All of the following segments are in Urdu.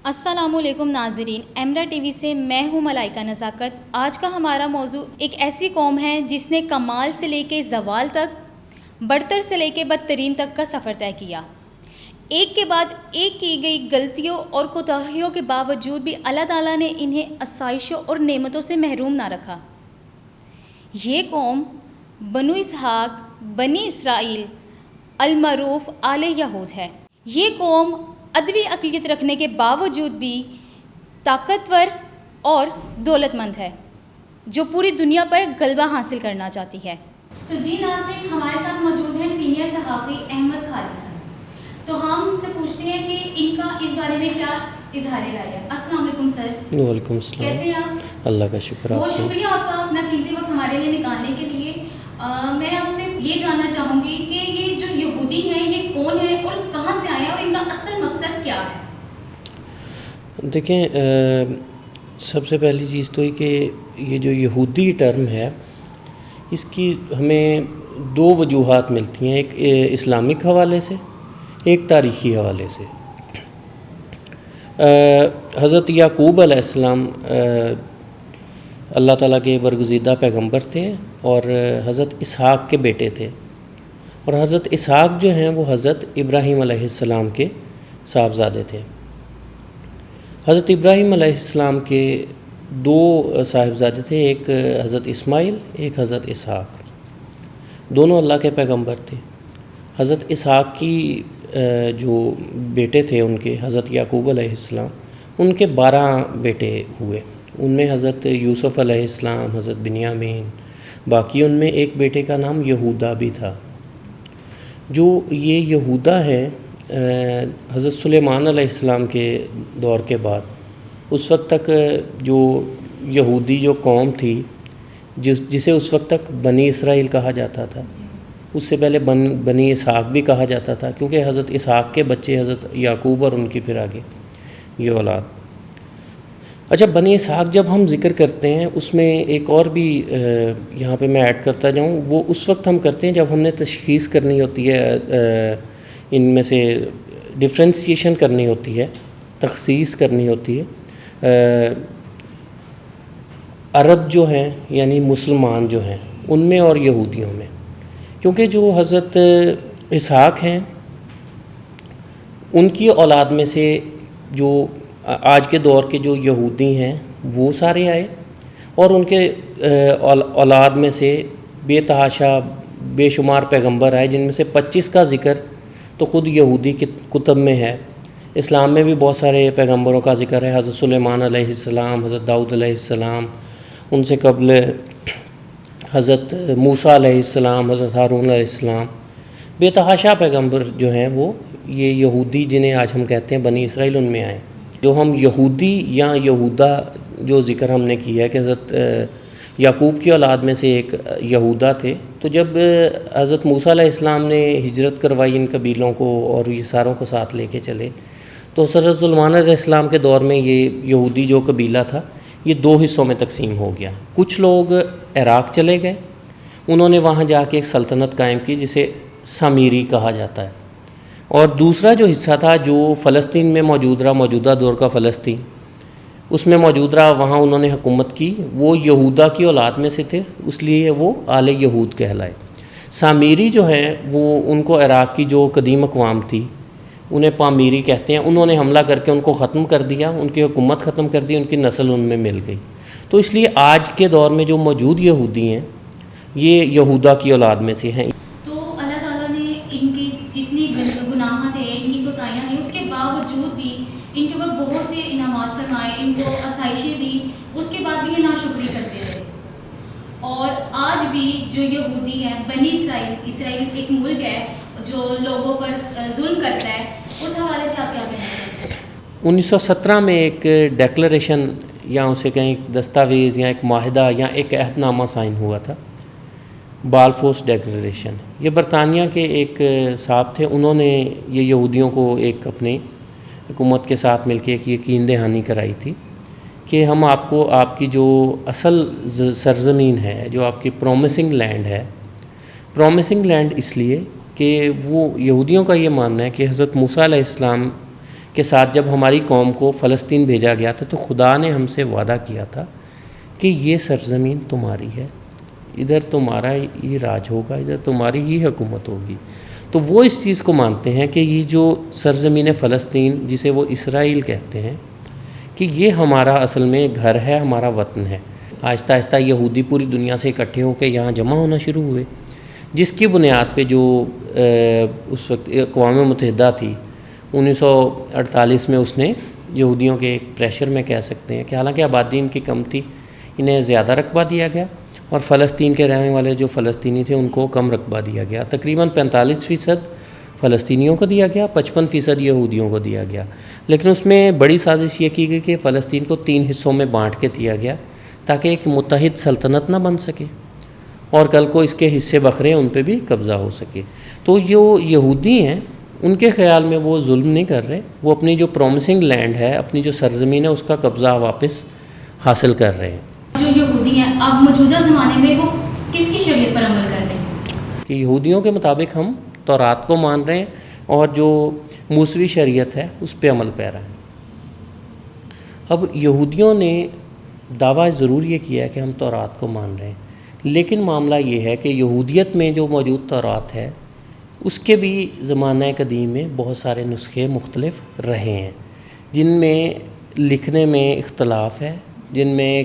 السلام علیکم ناظرین، ایمرا ٹی وی سے میں ہوں ملائکہ نزاکت۔ آج کا ہمارا موضوع ایک ایسی قوم ہے جس نے کمال سے لے کے زوال تک، برتر سے لے کے بدترین تک کا سفر طے کیا۔ ایک کے بعد ایک کی گئی غلطیوں اور کوتاہیوں کے باوجود بھی اللہ تعالیٰ نے انہیں آسائشوں اور نعمتوں سے محروم نہ رکھا۔ یہ قوم بنو اسحاق، بنی اسرائیل المعروف آل یہود ہے۔ یہ قوم ادبی اقلیت رکھنے کے باوجود بھی طاقتور اور دولت مند ہے، جو پوری دنیا پر غلبہ حاصل کرنا چاہتی ہے۔ تو جی ناظرین، ہمارے ساتھ موجود ہیں سینئر صحافی احمد خالد صاحب۔ تو ہم ان سے پوچھتے ہیں کہ ان کا اس بارے میں کیا اظہار رائے ہے۔ السلام علیکم سر۔ وعلیکم السلام۔ کیسے ہیں آپ؟ اللہ کا شکر۔ بہت شکریہ آپ کا اپنا قیمتی وقت ہمارے لیے نکالنے کے لیے۔ میں آپ سے یہ جاننا چاہوں گی کہ یہ جو یہودی ہیں یہ کون ہے اور کہاں سے آئے ہیں اور ان کا اصل مقصد کیا ہے؟ دیکھیں، سب سے پہلی چیز تو یہ کہ یہ جو یہودی ٹرم ہے اس کی ہمیں دو وجوہات ملتی ہیں، ایک اسلامک حوالے سے، ایک تاریخی حوالے سے۔ حضرت یعقوب علیہ السلام اللہ تعالیٰ کے برگزیدہ پیغمبر تھے اور حضرت اسحاق کے بیٹے تھے، اور حضرت اسحاق جو ہیں وہ حضرت ابراہیم علیہ السلام کے صاحبزادے تھے۔ حضرت ابراہیم علیہ السلام کے دو صاحبزادے تھے، ایک حضرت اسماعیل، ایک حضرت اسحاق، دونوں اللہ کے پیغمبر تھے۔ حضرت اسحاق کی جو بیٹے تھے ان کے، حضرت یعقوب علیہ السلام، ان کے 12 بیٹے ہوئے، ان میں حضرت یوسف علیہ السلام، حضرت بنیامین، باقی ان میں ایک بیٹے کا نام یہودا بھی تھا۔ جو یہ یہودا ہے حضرت سلیمان علیہ السلام کے دور کے بعد، اس وقت تک جو یہودی جو قوم تھی جسے اس وقت تک بنی اسرائیل کہا جاتا تھا، اس سے پہلے بنی اسحاق بھی کہا جاتا تھا، کیونکہ حضرت اسحاق کے بچے حضرت یعقوب اور ان کی پھر آگے یہ اولاد۔ اچھا، بنی اسحاق جب ہم ذکر کرتے ہیں اس میں ایک اور بھی یہاں پہ میں ایڈ کرتا جاؤں، وہ اس وقت ہم کرتے ہیں جب ہم نے تشخیص کرنی ہوتی ہے، ان میں سے ڈفرینسیشن کرنی ہوتی ہے، تخصیص کرنی ہوتی ہے عرب جو ہیں یعنی مسلمان جو ہیں ان میں اور یہودیوں میں، کیونکہ جو حضرت اسحاق ہیں ان کی اولاد میں سے جو آج کے دور کے جو یہودی ہیں وہ سارے آئے، اور ان کے اولاد میں سے بے تحاشا بے شمار پیغمبر آئے، جن میں سے 25 کا ذکر تو خود یہودی کتب میں ہے۔ اسلام میں بھی بہت سارے پیغمبروں کا ذکر ہے، حضرت سلیمان علیہ السلام، حضرت داؤد علیہ السلام، ان سے قبل حضرت موسیٰ علیہ السلام، حضرت ہارون علیہ السلام، بے تحاشا پیغمبر جو ہیں وہ یہ یہودی جنہیں آج ہم کہتے ہیں بنی اسرائیل ان میں آئے۔ جو ہم یہودی یا یہودا جو ذکر ہم نے کیا ہے کہ حضرت یعقوب کی اولاد میں سے ایک یہودا تھے، تو جب حضرت موسیٰ علیہ السلام نے ہجرت کروائی ان قبیلوں کو اور یہ ساروں کو ساتھ لے کے چلے، تو حضرت سلیمان علیہ السلام کے دور میں یہ یہودی جو قبیلہ تھا یہ 2 حصوں میں تقسیم ہو گیا۔ کچھ لوگ عراق چلے گئے، انہوں نے وہاں جا کے ایک سلطنت قائم کی جسے سامری کہا جاتا ہے، اور دوسرا جو حصہ تھا جو فلسطین میں موجودہ دور کا فلسطین، اس میں موجود رہا، وہاں انہوں نے حکومت کی، وہ یہودا کی اولاد میں سے تھے، اس لیے وہ آل یہود کہلائے۔ سامری جو ہیں وہ ان کو عراق کی جو قدیم اقوام تھی انہیں پامیری کہتے ہیں، انہوں نے حملہ کر کے ان کو ختم کر دیا، ان کی حکومت ختم کر دی، ان کی نسل ان میں مل گئی۔ تو اس لیے آج کے دور میں جو موجود یہودی ہیں یہ یہودا کی اولاد میں سے ہیں۔ تو اللہ تعالیٰ نے ان کی جتنی گناہ تھے، ان کی کوتاہیاں تھیں، اس کے باوجود بھی ان کے اوپر بہت سے انعامات فرمائے، ان کو آسائشیں دی، اس کے بعد بھی یہ ناشکری کرتے رہے۔ اور آج بھی جو یہودی ہیں، بنی اسرائیل ایک ملک ہے جو لوگوں پر ظلم کرتا ہے، اس حوالے سے آپ کیا کہنا چاہتے ہیں؟ 1917 میں ایک ڈیکلریشن یا اسے کہیں دستاویز یا ایک معاہدہ یا ایک عہد نامہ سائن ہوا تھا، بالفورس ڈیکلریشن۔ یہ برطانیہ کے ایک صاحب تھے، انہوں نے یہ یہودیوں کو ایک اپنے حکومت کے ساتھ مل کے ایک یقین دہانی کرائی تھی کہ ہم آپ کو آپ کی جو اصل سرزمین ہے، جو آپ کی پرومسنگ لینڈ ہے، پرومسنگ لینڈ اس لیے کہ وہ یہودیوں کا یہ ماننا ہے کہ حضرت موسیٰ علیہ السلام کے ساتھ جب ہماری قوم کو فلسطین بھیجا گیا تھا تو خدا نے ہم سے وعدہ کیا تھا کہ یہ سرزمین تمہاری ہے، ادھر تمہارا ہی راج ہوگا، ادھر تمہاری ہی حکومت ہوگی۔ تو وہ اس چیز کو مانتے ہیں کہ یہ جو سرزمین فلسطین جسے وہ اسرائیل کہتے ہیں کہ یہ ہمارا اصل میں گھر ہے، ہمارا وطن ہے۔ آہستہ آہستہ یہودی پوری دنیا سے اکٹھے ہو کے یہاں جمع ہونا شروع ہوئے، جس کی بنیاد پہ جو اس وقت اقوام متحدہ تھی 1948 میں، اس نے یہودیوں کے ایک پریشر میں کہہ سکتے ہیں کہ حالانکہ آبادی ان کی کم تھی، انہیں زیادہ رقبہ دیا گیا، اور فلسطین کے رہنے والے جو فلسطینی تھے ان کو کم رقبہ دیا گیا۔ تقریباً 45% فلسطینیوں کو دیا گیا، 55% یہودیوں کو دیا گیا۔ لیکن اس میں بڑی سازش یہ کی گئی کہ فلسطین کو 3 حصوں میں بانٹ کے دیا گیا تاکہ ایک متحد سلطنت نہ بن سکے، اور کل کو اس کے حصے بکھرے ان پہ بھی قبضہ ہو سکے۔ تو جو یہودی ہیں ان کے خیال میں وہ ظلم نہیں کر رہے، وہ اپنی جو پرومسنگ لینڈ ہے، اپنی جو سرزمین ہے، اس کا قبضہ واپس حاصل کر رہے ہیں۔ جو یہودی ہیں اب موجودہ زمانے میں وہ کس کی شریعت پر عمل کر رہے ہیں؟ کہ یہودیوں کے مطابق ہم تورات کو مان رہے ہیں اور جو موسوی شریعت ہے اس پہ عمل پیرا ہیں۔ اب یہودیوں نے دعویٰ ضرور یہ کیا ہے کہ ہم تورات کو مان رہے ہیں، لیکن معاملہ یہ ہے کہ یہودیت میں جو موجود تورات ہے اس کے بھی زمانہ قدیم میں بہت سارے نسخے مختلف رہے ہیں، جن میں لکھنے میں اختلاف ہے، جن میں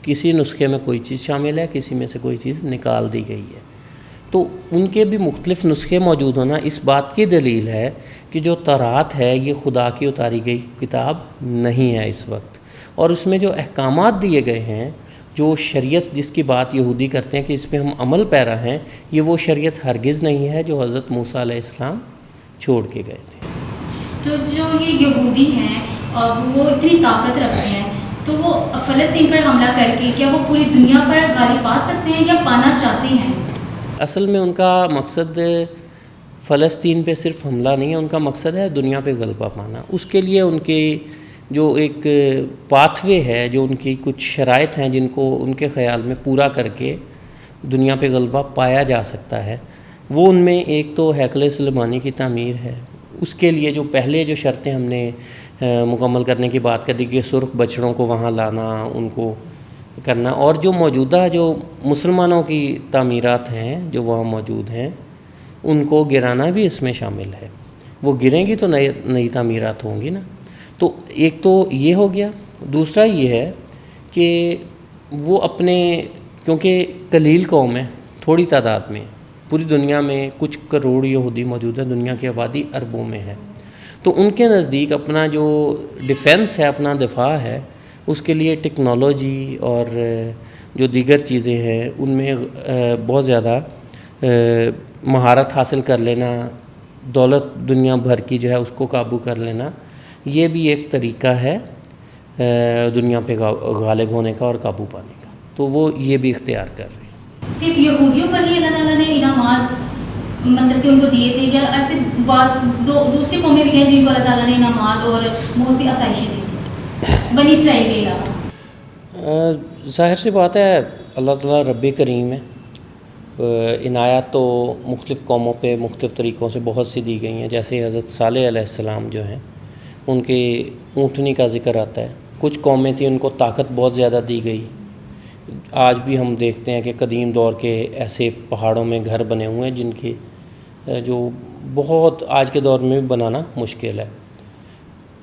کسی نسخے میں کوئی چیز شامل ہے، کسی میں سے کوئی چیز نکال دی گئی ہے۔ تو ان کے بھی مختلف نسخے موجود ہونا اس بات کی دلیل ہے کہ جو تورات ہے یہ خدا کی اتاری گئی کتاب نہیں ہے اس وقت، اور اس میں جو احکامات دیے گئے ہیں، جو شریعت جس کی بات یہودی کرتے ہیں کہ اس پہ ہم عمل پیرا ہیں، یہ وہ شریعت ہرگز نہیں ہے جو حضرت موسیٰ علیہ السلام چھوڑ کے گئے تھے۔ تو جو یہ یہودی ہیں اور وہ اتنی طاقت رکھتے ہیں، تو وہ فلسطین پر حملہ کر کے کیا وہ پوری دنیا پر غالب پا سکتے ہیں یا پانا چاہتے ہیں؟ اصل میں ان کا مقصد فلسطین پہ صرف حملہ نہیں ہے، ان کا مقصد ہے دنیا پہ غلبہ پانا۔ اس کے لیے ان کی جو ایک پاتھ وے ہے، جو ان کی کچھ شرائط ہیں جن کو ان کے خیال میں پورا کر کے دنیا پہ غلبہ پایا جا سکتا ہے، وہ ان میں ایک تو ہیکل سلیمانی کی تعمیر ہے۔ اس کے لیے جو پہلے جو شرطیں ہم نے مکمل کرنے کی بات کر دی کہ سرخ بچڑوں کو وہاں لانا، ان کو کرنا، اور جو موجودہ جو مسلمانوں کی تعمیرات ہیں جو وہاں موجود ہیں ان کو گرانا بھی اس میں شامل ہے۔ وہ گریں گی تو نئی تعمیرات ہوں گی نا۔ تو ایک تو یہ ہو گیا، دوسرا یہ ہے کہ وہ اپنے، کیونکہ قلیل قوم ہے، تھوڑی تعداد میں، پوری دنیا میں کچھ کروڑ یہودی موجود ہیں، دنیا کی آبادی اربوں میں ہے، تو ان کے نزدیک اپنا جو ڈیفنس ہے، اپنا دفاع ہے، اس کے لیے ٹیکنالوجی اور جو دیگر چیزیں ہیں ان میں بہت زیادہ مہارت حاصل کر لینا، دولت دنیا بھر کی جو ہے اس کو قابو کر لینا، یہ بھی ایک طریقہ ہے دنیا پہ غالب ہونے کا اور قابو پانے کا، تو وہ یہ بھی اختیار کر رہے ہیں۔ صرف یہودیوں پر ہی اللہ تعالیٰ نے انعامات مطلب کہ ان کو دیے تھے، یا ایسے دوسری قومیں بھی ہیں جن کو اللہ تعالیٰ نے انعامات اور بہت سی آسائشیں دی تھیں بنی اسرائیل کے علاوہ؟ ظاہر سی بات ہے اللہ تعالیٰ رب کریم ہے، عنایات تو مختلف قوموں پہ مختلف طریقوں سے بہت سی دی گئی ہیں، جیسے حضرت صالح علیہ السلام جو ہیں ان کے اونٹنی کا ذکر آتا ہے۔ کچھ قومیں تھیں ان کو طاقت بہت زیادہ دی گئی۔ آج بھی ہم دیکھتے ہیں کہ قدیم دور کے ایسے پہاڑوں میں گھر بنے ہوئے ہیں جن کے جو بہت آج کے دور میں بھی بنانا مشکل ہے۔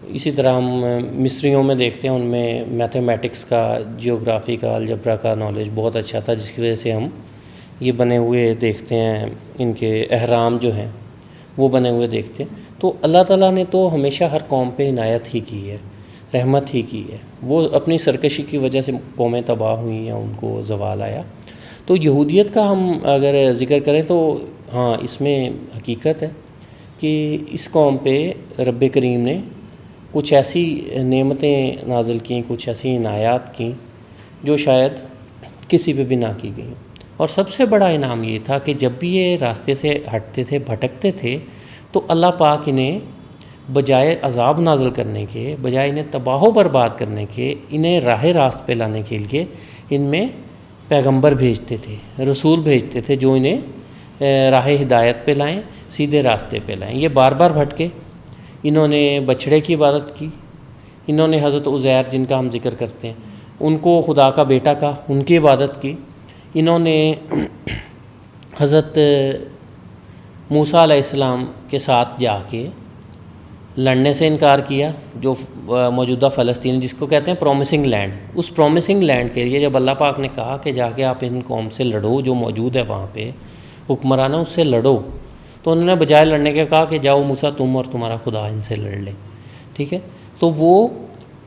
اسی طرح ہم مصریوں میں دیکھتے ہیں، ان میں میتھمیٹکس کا، جیوگرافی کا، الجبرا کا نالج بہت اچھا تھا، جس کی وجہ سے ہم یہ بنے ہوئے دیکھتے ہیں، ان کے اہرام جو ہیں وہ بنے ہوئے دیکھتے ہیں۔ تو اللہ تعالیٰ نے تو ہمیشہ ہر قوم پہ عنایت ہی کی ہے، رحمت ہی کی ہے۔ وہ اپنی سرکشی کی وجہ سے قومیں تباہ ہوئیں یا ان کو زوال آیا۔ تو یہودیت کا ہم اگر ذکر کریں تو ہاں، اس میں حقیقت ہے کہ اس قوم پہ رب کریم نے کچھ ایسی نعمتیں نازل کیں، کچھ ایسی عنایات کیں جو شاید کسی پہ بھی نہ کی گئیں۔ اور سب سے بڑا انعام یہ تھا کہ جب بھی یہ راستے سے ہٹتے تھے، بھٹکتے تھے، تو اللہ پاک انہیں بجائے عذاب نازل کرنے کے، بجائے انہیں تباہ و برباد کرنے کے، انہیں راہ راست پہ لانے کے لیے ان میں پیغمبر بھیجتے تھے، رسول بھیجتے تھے جو انہیں راہ ہدایت پہ لائیں، سیدھے راستے پہ لائیں۔ یہ بار بار بھٹکے، انہوں نے بچھڑے کی عبادت کی، انہوں نے حضرت عزیر جن کا ہم ذکر کرتے ہیں ان کو خدا کا بیٹا کہا، ان کی عبادت کی، انہوں نے حضرت موسیٰ علیہ السلام کے ساتھ جا کے لڑنے سے انکار کیا، جو موجودہ فلسطین جس کو کہتے ہیں پرومسنگ لینڈ، اس پرومسنگ لینڈ کے لیے جب اللہ پاک نے کہا کہ جا کے آپ ان قوم سے لڑو جو موجود ہے وہاں پہ حکمران، اس سے لڑو، تو انہوں نے بجائے لڑنے کے کہا کہ جاؤ موسیٰ تم اور تمہارا خدا ان سے لڑ لے، ٹھیک ہے۔ تو وہ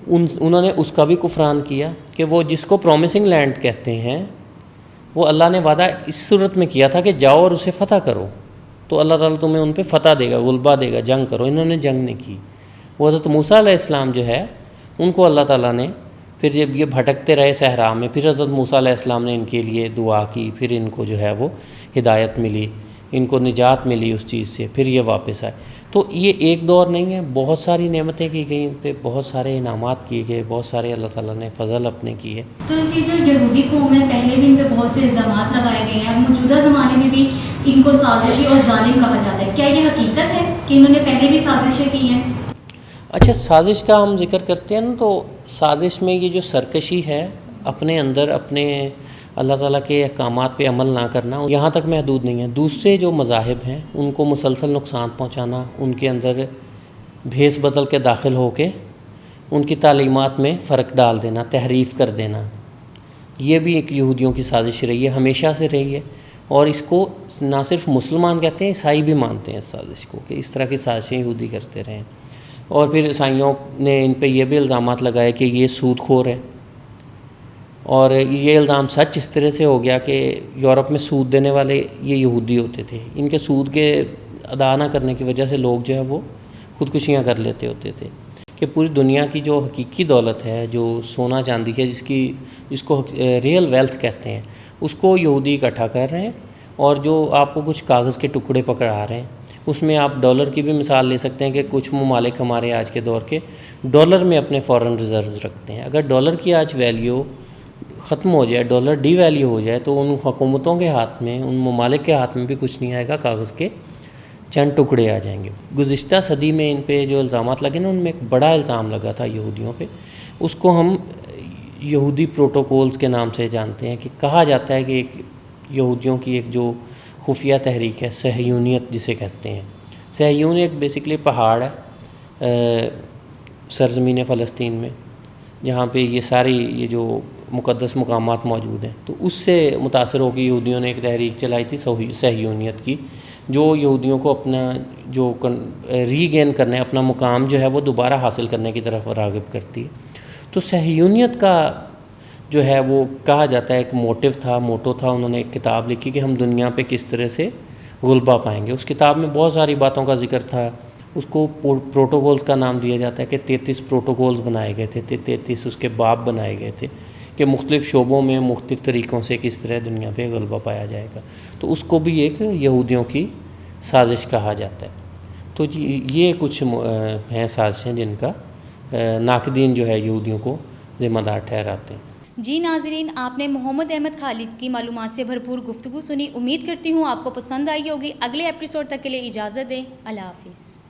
انہوں نے اس کا بھی کفران کیا کہ وہ جس کو پرومسنگ لینڈ کہتے ہیں وہ اللہ نے وعدہ اس صورت میں کیا تھا کہ جاؤ اور اسے فتح کرو، تو اللہ تعالیٰ تمہیں ان پہ فتح دے گا، غلبہ دے گا، جنگ کرو، انہوں نے جنگ نہیں کی۔ وہ حضرت موسیٰ علیہ السلام جو ہے ان کو اللہ تعالیٰ نے پھر جب یہ بھٹکتے رہے صحرا میں، پھر حضرت موسیٰ علیہ السلام نے ان کے لیے دعا کی، پھر ان کو جو ہے وہ ہدایت ملی، ان کو نجات ملی اس چیز سے، پھر یہ واپس آئے۔ تو یہ ایک دور نہیں ہے، بہت ساری نعمتیں کی گئیں ان پہ، بہت سارے انعامات کیے گئے، بہت سارے اللہ تعالیٰ نے فضل اپنے کیے۔ تو یہ جو یہودی قوم ہے پہلے بھی ان پہ بہت سے الزامات لگائے گئے ہیں، موجودہ زمانے میں بھی ان کو سازشی اور ظالم کہا جاتا ہے، کیا یہ حقیقت ہے کہ انہوں نے پہلے بھی سازشیں کی ہیں؟ اچھا، سازش کا ہم ذکر کرتے ہیں نا، تو سازش میں یہ جو سرکشی ہے، اپنے اندر اپنے اللہ تعالیٰ کے احکامات پہ عمل نہ کرنا، یہاں تک محدود نہیں ہے۔ دوسرے جو مذاہب ہیں ان کو مسلسل نقصان پہنچانا، ان کے اندر بھیس بدل کے داخل ہو کے ان کی تعلیمات میں فرق ڈال دینا، تحریف کر دینا، یہ بھی ایک یہودیوں کی سازش رہی ہے، ہمیشہ سے رہی ہے، اور اس کو نہ صرف مسلمان کہتے ہیں، عیسائی بھی مانتے ہیں اس سازش کو، کہ اس طرح کی سازشیں یہودی کرتے رہے ہیں۔ اور پھر عیسائیوں نے ان پہ یہ بھی الزامات لگائے کہ یہ سود خور ہے، اور یہ الزام سچ اس طرح سے ہو گیا کہ یورپ میں سود دینے والے یہ یہودی ہوتے تھے، ان کے سود کے ادا نہ کرنے کی وجہ سے لوگ جو ہے وہ خودکشیاں کر لیتے ہوتے تھے، کہ پوری دنیا کی جو حقیقی دولت ہے، جو سونا چاندی ہے، جس کو ریئل ویلتھ کہتے ہیں، اس کو یہودی اکٹھا کر رہے ہیں، اور جو آپ کو کچھ کاغذ کے ٹکڑے پکڑا رہے ہیں، اس میں آپ ڈالر کی بھی مثال لے سکتے ہیں کہ کچھ ممالک ہمارے آج کے دور کے ڈالر میں اپنے فارن ریزروز رکھتے ہیں۔ اگر ڈالر کی آج ویلیو ختم ہو جائے، ڈالر ڈی ویلیو ہو جائے، تو ان حکومتوں کے ہاتھ میں، ان ممالک کے ہاتھ میں بھی کچھ نہیں آئے گا، کاغذ کے چند ٹکڑے آ جائیں گے۔ گزشتہ صدی میں ان پہ جو الزامات لگے نا، ان میں ایک بڑا الزام لگا تھا یہودیوں پہ، اس کو ہم یہودی پروٹوکولز کے نام سے جانتے ہیں، کہ کہا جاتا ہے کہ ایک یہودیوں کی ایک جو خفیہ تحریک ہے، صہیونیت جسے کہتے ہیں۔ صہیون ایک بیسکلی پہاڑ ہے سرزمین فلسطین میں، جہاں پہ یہ ساری یہ جو مقدس مقامات موجود ہیں، تو اس سے متاثر ہو کے یہودیوں نے ایک تحریک چلائی تھی صہیونیت کی، جو یہودیوں کو اپنا جو ری گین کرنے، اپنا مقام جو ہے وہ دوبارہ حاصل کرنے کی طرف راغب کرتی ہے۔ تو صہیونیت کا جو ہے وہ کہا جاتا ہے ایک موٹو تھا، انہوں نے ایک کتاب لکھی کہ ہم دنیا پہ کس طرح سے غلبہ پائیں گے۔ اس کتاب میں بہت ساری باتوں کا ذکر تھا، اس کو پروٹوکولز کا نام دیا جاتا ہے کہ 33 پروٹوکولز بنائے گئے تھے، 33 اس کے باب بنائے گئے تھے، کہ مختلف شعبوں میں مختلف طریقوں سے کس طرح دنیا پہ غلبہ پایا جائے گا۔ تو اس کو بھی ایک یہودیوں کی سازش کہا جاتا ہے۔ تو یہ کچھ ہیں سازشیں جن کا ناقدین جو ہے یہودیوں کو ذمہ دار ٹھہراتے ہیں۔ جی ناظرین، آپ نے محمد احمد خالد کی معلومات سے بھرپور گفتگو سنی، امید کرتی ہوں آپ کو پسند آئی ہوگی۔ اگلے ایپیسوڈ تک کے لیے اجازت دیں، اللہ حافظ۔